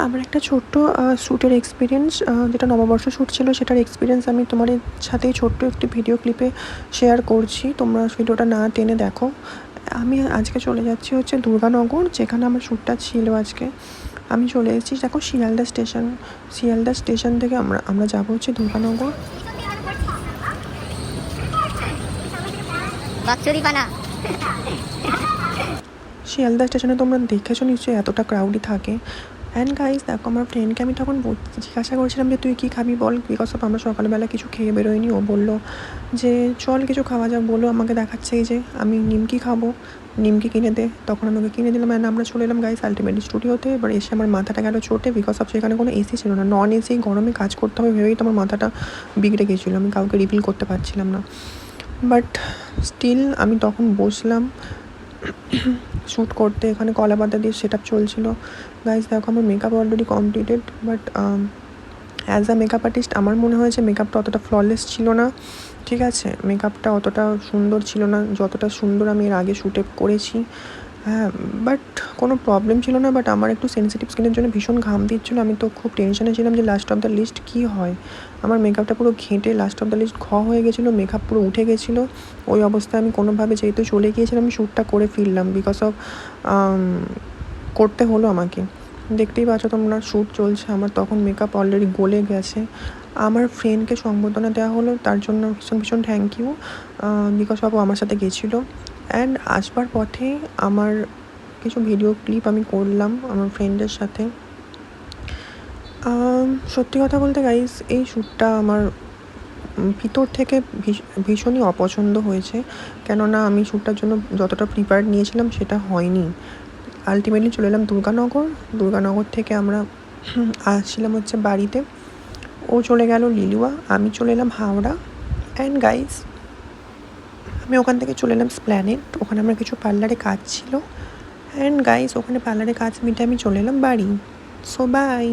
আমার একটা ছোট্ট শ্যুটের এক্সপিরিয়েন্স, যেটা নববর্ষ শ্যুট ছিল সেটার এক্সপিরিয়েন্স আমি তোমাদের সাথে ছোট্ট একটি ভিডিও ক্লিপে শেয়ার করছি। তোমরা ভিডিওটা না টেনে দেখো। আমি আজকে চলে যাচ্ছি হচ্ছে দুর্গানগর, যেখানে আমার শ্যুটটা ছিল আজকে। আমি চলে এসেছি দেখো শিয়ালদা স্টেশন। শিয়ালদা স্টেশন থেকে আমরা যাবো হচ্ছে দুর্গানগর। শিয়ালদা স্টেশনে তোমরা দেখেছো নিশ্চয়ই এতটা ক্রাউডই থাকে। অ্যান্ড গাইজ দেখো, আমার ফ্রেন্ডকে আমি তখন জিজ্ঞাসা করছিলাম যে তুই কী খাবি বল, বিকজ অফ আমরা সকালবেলা কিছু খেয়ে বেরোয়নি। ও বললো যে চল কিছু খাওয়া যাক। বললো আমাকে দেখাচ্ছে এই যে আমি নিমকি খাবো, নিমকি কিনে দে। তখন আমি ওকে কিনে দিলাম। অ্যান্ড আমরা চলে এলাম গাইজ আলটিমেটলি স্টুডিওতে। এবার এসে আমার মাথাটা গেল চোটে, বিকজ অফ সেখানে কোনো এসি ছিল না। নন এসি গরমে কাজ করতে হবে ভেবেই তো আমার মাথাটা বিগড়ে গেছিলো। আমি কাউকে রিভিল করতে পারছিলাম না, বাট স্টিল আমি তখন বসলাম শ্যুট করতে। এখানে কলাপাতা দিয়ে সেট আপ চলছিলো। গাইজ দেখো আমার makeup already completed, but as a makeup artist আমার মনে হয়েছে মেকআপটা অতটা ফ্ললেস ছিল না। ঠিক আছে, মেকআপটা অতটা সুন্দর ছিল না যতটা সুন্দর আমি এর আগে শ্যুটে করেছি। হ্যাঁ, বাট কোনো প্রবলেম ছিল না। বাট আমার একটু সেন্সিটিভ স্কিনের জন্য ভীষণ ঘাম দিচ্ছিলো। আমি তো খুব টেনশনে ছিলাম যে লাস্ট অফ দ্য লিস্ট কী হয়। আমার মেকআপটা পুরো ঘেঁটে লাস্ট অফ দ্য লিস্ট হয়ে গেছিলো, মেকআপ পুরো উঠে গেছিলো। ওই অবস্থায় আমি কোনোভাবে যেহেতু চলে গিয়েছিলাম আমি শ্যুটটা করে ফিরলাম, বিকজ অফ করতে হলো আমাকে। দেখতেই পাচ্ছ তোমরা শ্যুট চলছে আমার, তখন মেকআপ অলরেডি গলে গেছে। আমার ফ্রেন্ডকে সংবর্ধনা দেওয়া হলো, তার জন্য ভীষণ ভীষণ থ্যাংক ইউ, বিকজ অফ ও আমার সাথে গেছিলো। অ্যান্ড আসবার পথে আমার কিছু ভিডিও ক্লিপ আমি করলাম আমার ফ্রেন্ডের সাথে। সত্যি কথা বলতে গাইজ এই শ্যুটটা আমার ভিতর থেকে ভীষণই অপছন্দ হয়েছে, কেননা আমি শ্যুটটার জন্য যতটা প্রিপেয়ার্ড নিয়েছিলাম সেটা হয়নি। আলটিমেটলি চলে এলাম দুর্গানগর থেকে আমরা আসছিলাম হচ্ছে বাড়িতে। ও চলে গেল লিলুয়া, আমি চলে এলাম হাওড়া। অ্যান্ড গাইজ আমি ওখান থেকে চলে এলাম স্প্ল্যানেড, ওখানে আমার কিছু পার্লারে কাজ ছিল। অ্যান্ড গাইজ ওখানে পার্লারে কাজ মিটে আমি চলে এলাম বাড়ি। So by.